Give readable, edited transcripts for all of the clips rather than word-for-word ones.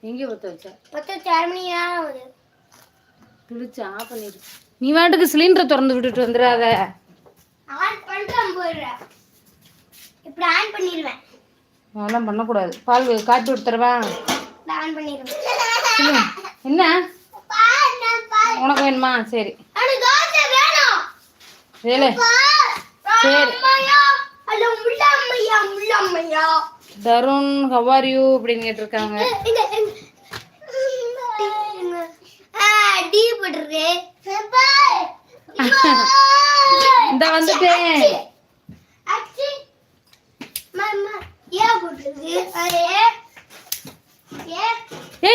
எங்கே பற்ற வச்சா? பற்ற 4 மணி ஆகுது. கிழிச்சு ஆஃப் பண்ணிடு. நீ வாட்டுக்கு சிலிண்டரை திறந்து விட்டுட்டு வந்துடாத. ஆன் பண்ணிட்டு போயிடுறேன். இப்படி ஆன் பண்ணிடுவேன். அதெல்லாம் பண்ணக்கூடாது. பால் காப்பி கொடுத்துருவா. ஆன் பண்ணிடுவேன். என்ன உனக்கு வேணுமா? சரி வேலை சரி. தருண் how are you அப்படின்னு கேட்டிருக்காங்க. இந்த வந்துட்டேன்.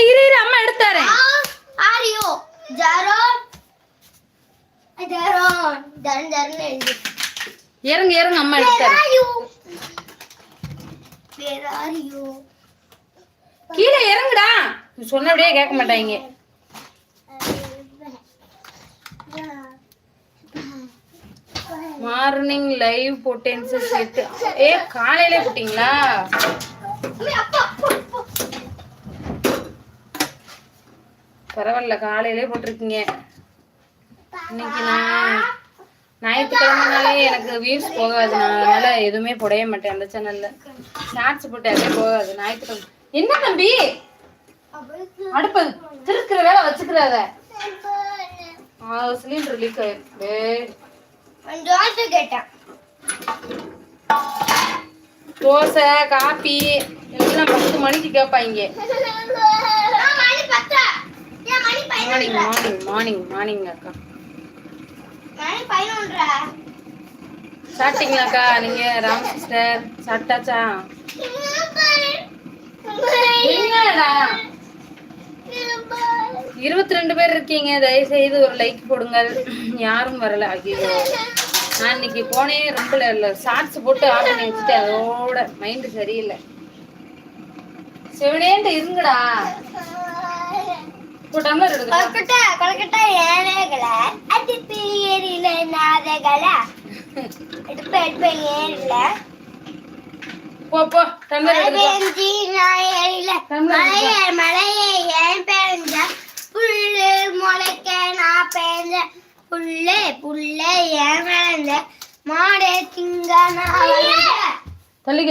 இரு அம்மா எடுத்தாரேன். இறங்க அம்மா எடுத்தாரு. கீழே இறங்குடா. சொன்னபடியே கேட்க மாட்டாங்க. மார்னிங் லைவ் போட்டேன்னு சேர்த்து காலையிலே போட்டீங்களா? பரவாயில்ல, காலையிலே போட்டிருக்கீங்க. இன்னைக்கு நான் ஞாயிற்றுக்கிழமைனாலே எனக்கு வியூஸ் போகாது. நான் அதனால எதுவுமே போடவே மாட்டேன் அந்த சேனல்ல. ஷார்ட்ஸ் போட்டு அதே போகாது ஞாயிற்றுக்கிழமை. என்ன தம்பி அடுப்பு திருக்கிற வேலை வச்சுக்கிறாத. சிலிண்டர் லீக் ஆயிருக்கு. தோசை காப்பி எல்லாம் 10 மணிக்கு கேட்பாங்க. மார்னிங் அக்கா சாப்பிட்டீங்களாக்கா? நீங்க ராம் சிஸ்டர் சாப்பிட்டாச்சா? என்னடா 22 பேர் இருக்கீங்க. தயவு செய்து ஒரு லைக் போடுங்கள். யாரும் வரல. ஐயோ, நான் இன்னைக்கு போனே ரொம்ப ஷார்ட்ஸ் போட்டு ஆஃப் பண்ணி வச்சுட்டு அதோட மைண்டு சரியில்லை. செவனேண்டு இருங்கடா.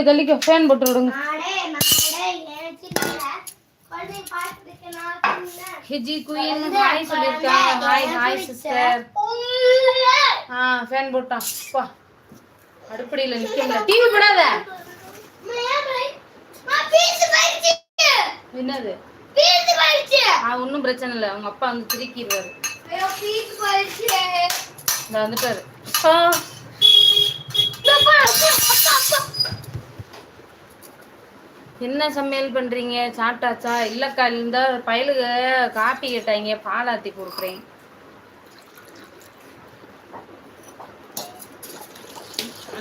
தள்ளிக்க ஃபேன் போட்டு விடுங்க. ஹிஜி குயின் ஹாய் சொல்லிருக்காங்க. Hi sister. ஃபேன் போட்டான். பா அடுப்படியில நிக்கல. டிவி போடாத. என்னது ஒன்னும் பிரச்சனை இல்லை. அவங்க அப்பா வந்து திருக்கிடுவாரு. வந்துட்டாரு. என்ன சமையல் பண்றீங்க? சாப்பிட்டாச்சா? இல்லக்கா, இந்த பயலுக காப்பி கேட்டாங்க, பால் ஆத்தி கொடுக்குறேன்.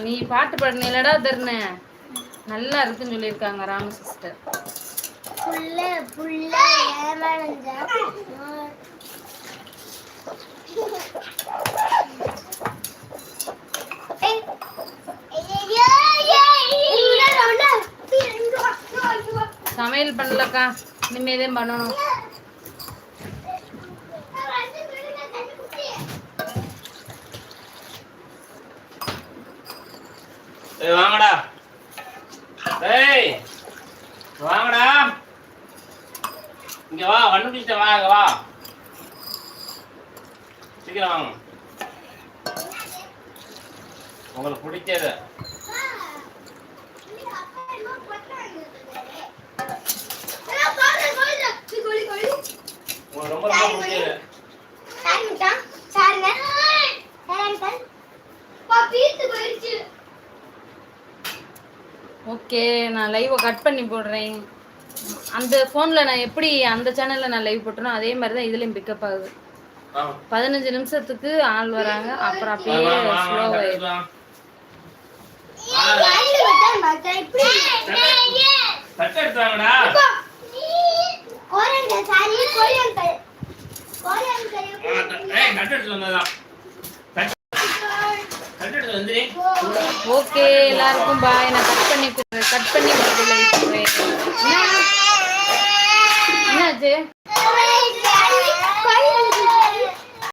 நீ பாட்டு பாடினீலடா தருண, நல்லா இருக்குன்னு சொல்லியிருக்காங்க ராம சிஸ்டர். சமையல் பண்ணலக்கா, இனிமேதான் பண்ணணும். வாங்கடா, வாங்கடா, இங்க வா. வண்ணுக்கிட்ட வா, இங்க வா, சீக்கிரம் வாங்க. உங்களுக்கு பிடிச்சது ரொம்ப ரொம்ப பிடிச்சது. ஓகே, நான் லைவை கட் பண்ணி போடுறேன். அந்த ஃபோனில் நான் எப்படி அந்த சேனலில் நான் லைவ் போட்டேனோ அதே மாதிரி தான் இதுலேயும் பிக்கப் ஆகுது. 15 நிமிஷத்துக்கு ஆள் வராங்க, அப்புறம் அப்படியே ஸ்லோவாயிடும். ஓகே, எல்லாருக்கும் பாய். நான் கட் பண்ணி லைவ் போடுறேன். ராஜு